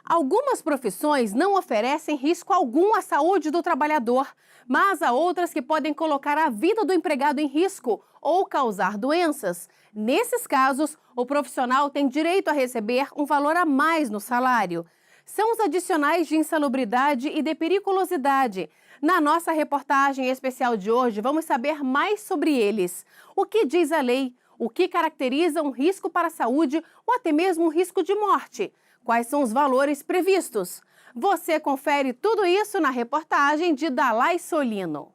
Algumas profissões não oferecem risco algum à saúde do trabalhador, mas há outras que podem colocar a vida do empregado em risco ou causar doenças. Nesses casos, o profissional tem direito a receber um valor a mais no salário. São os adicionais de insalubridade e de periculosidade. Na nossa reportagem especial de hoje, vamos saber mais sobre eles. O que diz a lei? O que caracteriza um risco para a saúde ou até mesmo um risco de morte? Quais são os valores previstos? Você confere tudo isso na reportagem de Dalai Solino.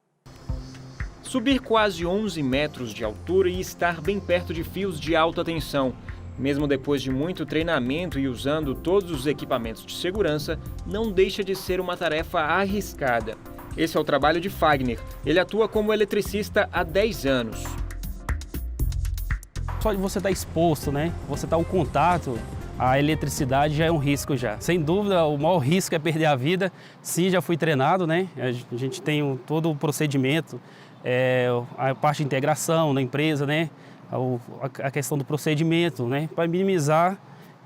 Subir quase 11 metros de altura e estar bem perto de fios de alta tensão. Mesmo depois de muito treinamento e usando todos os equipamentos de segurança, não deixa de ser uma tarefa arriscada. Esse é o trabalho de Fagner. Ele atua como eletricista há 10 anos. Só de você estar exposto, Você estar ao contato, a eletricidade já é um risco já. Sem dúvida, o maior risco é perder a vida. Sim, já fui treinado, A gente tem todo o procedimento, a parte de integração na empresa, A questão do procedimento, para minimizar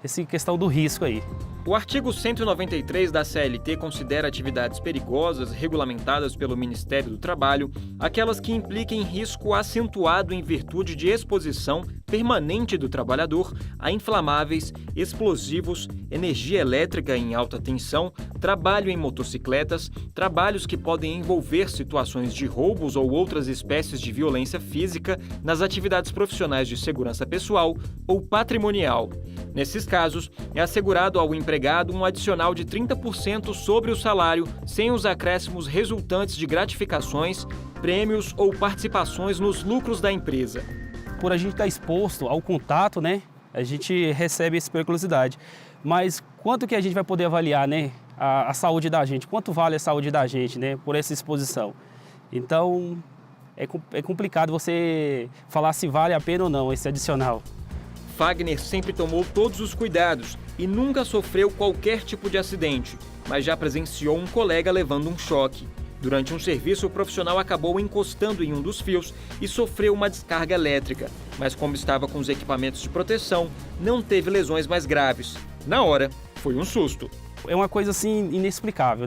essa questão do risco aí. O artigo 193 da CLT considera atividades perigosas regulamentadas pelo Ministério do Trabalho aquelas que impliquem risco acentuado em virtude de exposição permanente do trabalhador a inflamáveis, explosivos, energia elétrica em alta tensão, trabalho em motocicletas, trabalhos que podem envolver situações de roubos ou outras espécies de violência física nas atividades profissionais de segurança pessoal ou patrimonial. Nesses casos, é assegurado ao empregado um adicional de 30% sobre o salário, sem os acréscimos resultantes de gratificações, prêmios ou participações nos lucros da empresa. Por a gente estar exposto ao contato, a gente recebe essa periculosidade. Mas quanto que a gente vai poder avaliar, a saúde da gente? Quanto vale a saúde da gente, por essa exposição? Então, é complicado você falar se vale a pena ou não esse adicional. Fagner sempre tomou todos os cuidados e nunca sofreu qualquer tipo de acidente, mas já presenciou um colega levando um choque. Durante um serviço, o profissional acabou encostando em um dos fios e sofreu uma descarga elétrica, mas como estava com os equipamentos de proteção, não teve lesões mais graves. Na hora, foi um susto. É uma coisa assim inexplicável,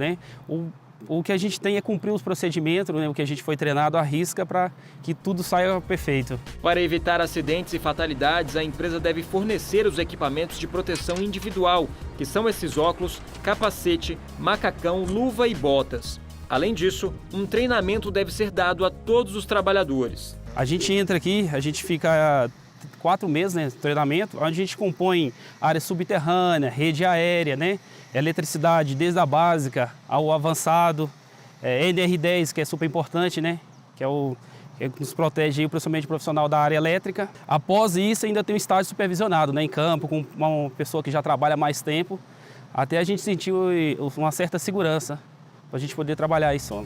O que a gente tem é cumprir os procedimentos, o que a gente foi treinado à risca para que tudo saia perfeito. Para evitar acidentes e fatalidades, a empresa deve fornecer os equipamentos de proteção individual, que são esses óculos, capacete, macacão, luva e botas. Além disso, um treinamento deve ser dado a todos os trabalhadores. A gente entra aqui, a gente fica 4 meses, de treinamento, onde a gente compõe área subterrânea, rede aérea, eletricidade, desde a básica ao avançado, NR10, que é super importante, que é o que nos protege principalmente o profissional da área elétrica. Após isso, ainda tem um estágio supervisionado, em campo, com uma pessoa que já trabalha há mais tempo, até a gente sentir uma certa segurança para a gente poder trabalhar isso.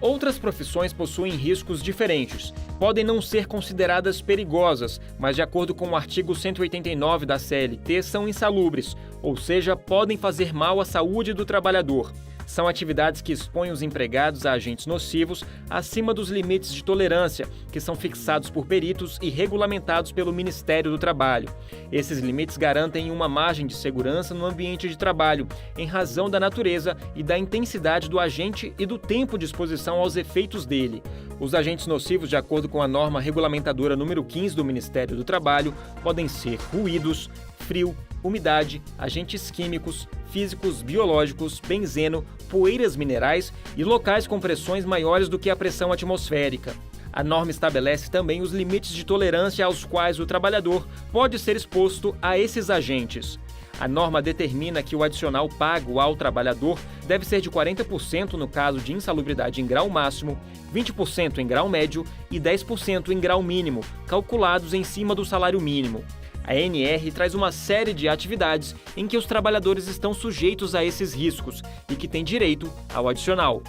Outras profissões possuem riscos diferentes. Podem não ser consideradas perigosas, mas de acordo com o artigo 189 da CLT, são insalubres, ou seja, podem fazer mal à saúde do trabalhador. São atividades que expõem os empregados a agentes nocivos acima dos limites de tolerância, que são fixados por peritos e regulamentados pelo Ministério do Trabalho. Esses limites garantem uma margem de segurança no ambiente de trabalho, em razão da natureza e da intensidade do agente e do tempo de exposição aos efeitos dele. Os agentes nocivos, de acordo com a norma regulamentadora número 15 do Ministério do Trabalho, podem ser ruídos, frio, umidade, agentes químicos, físicos, biológicos, benzeno, poeiras minerais e locais com pressões maiores do que a pressão atmosférica. A norma estabelece também os limites de tolerância aos quais o trabalhador pode ser exposto a esses agentes. A norma determina que o adicional pago ao trabalhador deve ser de 40% no caso de insalubridade em grau máximo, 20% em grau médio e 10% em grau mínimo, calculados em cima do salário mínimo. A ANR traz uma série de atividades em que os trabalhadores estão sujeitos a esses riscos e que têm direito ao adicional.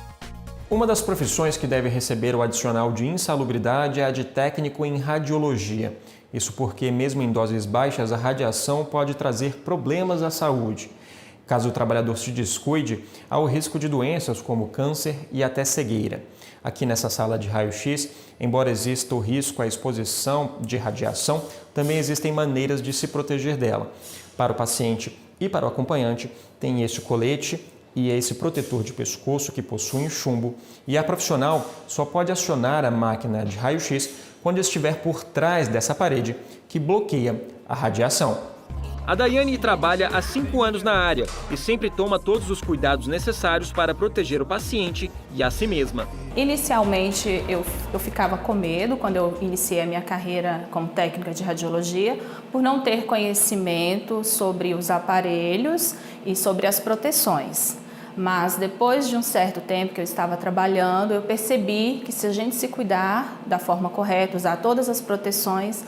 Uma das profissões que deve receber o adicional de insalubridade é a de técnico em radiologia. Isso porque, mesmo em doses baixas, a radiação pode trazer problemas à saúde. Caso o trabalhador se descuide, há o risco de doenças como câncer e até cegueira. Aqui nessa sala de raio-x, embora exista o risco à exposição de radiação, também existem maneiras de se proteger dela. Para o paciente, E para o acompanhante tem esse colete e esse protetor de pescoço que possuem chumbo, e a profissional só pode acionar a máquina de raio-x quando estiver por trás dessa parede que bloqueia a radiação. A Daiane trabalha há 5 anos na área e sempre toma todos os cuidados necessários para proteger o paciente e a si mesma. Inicialmente eu ficava com medo quando eu iniciei a minha carreira como técnica de radiologia, por não ter conhecimento sobre os aparelhos e sobre as proteções. Mas depois de um certo tempo que eu estava trabalhando, eu percebi que se a gente se cuidar da forma correta, usar todas as proteções,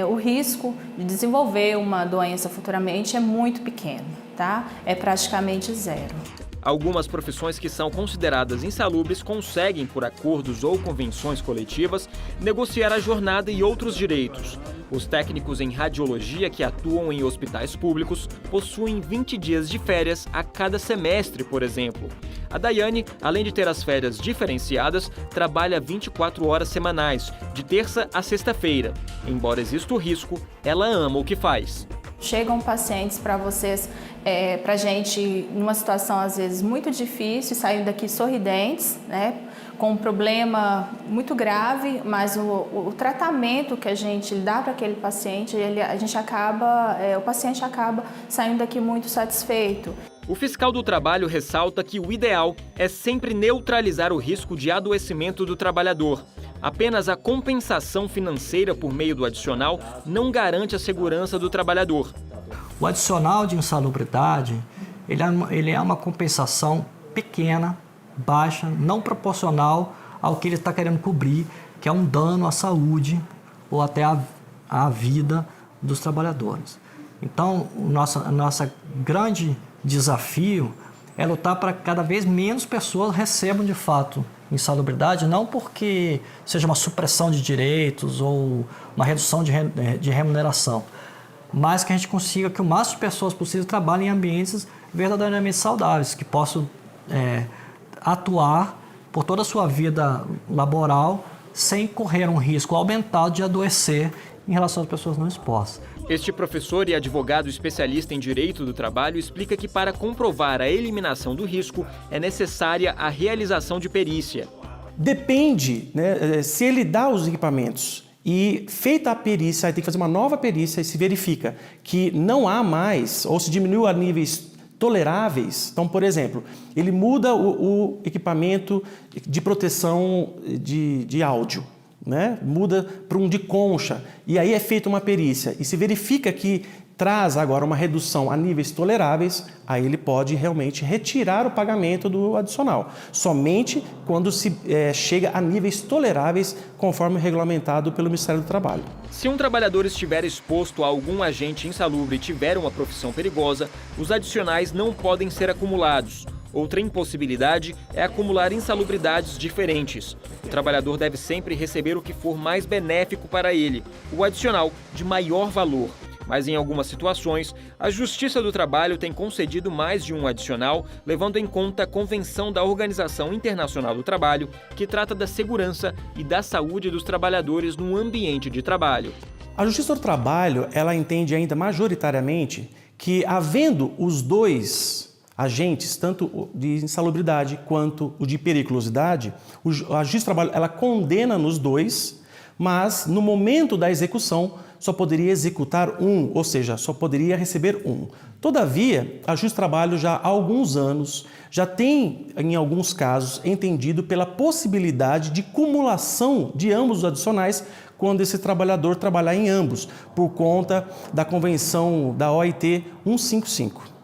o risco de desenvolver uma doença futuramente é muito pequeno, tá? É praticamente zero. Algumas profissões que são consideradas insalubres conseguem, por acordos ou convenções coletivas, negociar a jornada e outros direitos. Os técnicos em radiologia que atuam em hospitais públicos possuem 20 dias de férias a cada semestre, por exemplo. A Daiane, além de ter as férias diferenciadas, trabalha 24 horas semanais, de terça a sexta-feira. Embora exista o risco, ela ama o que faz. Chegam pacientes para vocês, para a gente, numa situação às vezes muito difícil, saem daqui sorridentes, né, com um problema muito grave, mas o tratamento que a gente dá para aquele paciente, o paciente acaba saindo daqui muito satisfeito. O fiscal do trabalho ressalta que o ideal é sempre neutralizar o risco de adoecimento do trabalhador. Apenas a compensação financeira por meio do adicional não garante a segurança do trabalhador. O adicional de insalubridade, ele é uma compensação pequena, baixa, não proporcional ao que ele está querendo cobrir, que é um dano à saúde ou até à vida dos trabalhadores. Então, o nosso grande desafio é lutar para que cada vez menos pessoas recebam de fato insalubridade, não porque seja uma supressão de direitos ou uma redução de remuneração, mas que a gente consiga que o máximo de pessoas possível trabalhem em ambientes verdadeiramente saudáveis, que possam atuar por toda a sua vida laboral sem correr um risco aumentado de adoecer em relação às pessoas não expostas. Este professor e advogado especialista em direito do trabalho explica que para comprovar a eliminação do risco é necessária a realização de perícia. Depende, né, se ele dá os equipamentos e feita a perícia, aí tem que fazer uma nova perícia e se verifica que não há mais ou se diminuiu a níveis toleráveis. Então, por exemplo, ele muda o equipamento de proteção de áudio, né? Muda para um de concha, e aí é feita uma perícia e se verifica que traz agora uma redução a níveis toleráveis, aí ele pode realmente retirar o pagamento do adicional, somente quando se chega a níveis toleráveis, conforme regulamentado pelo Ministério do Trabalho. Se um trabalhador estiver exposto a algum agente insalubre e tiver uma profissão perigosa, os adicionais não podem ser acumulados. Outra impossibilidade é acumular insalubridades diferentes. O trabalhador deve sempre receber o que for mais benéfico para ele, o adicional de maior valor. Mas em algumas situações, a Justiça do Trabalho tem concedido mais de um adicional, levando em conta a Convenção da Organização Internacional do Trabalho, que trata da segurança e da saúde dos trabalhadores no ambiente de trabalho. A Justiça do Trabalho, ela entende ainda majoritariamente que, havendo os dois agentes, tanto o de insalubridade quanto o de periculosidade, a Justiça do Trabalho ela condena nos dois, mas no momento da execução só poderia executar um, ou seja, só poderia receber um. Todavia, a Justiça do Trabalho já há alguns anos já tem, em alguns casos, entendido pela possibilidade de cumulação de ambos os adicionais quando esse trabalhador trabalhar em ambos, por conta da Convenção da OIT 155.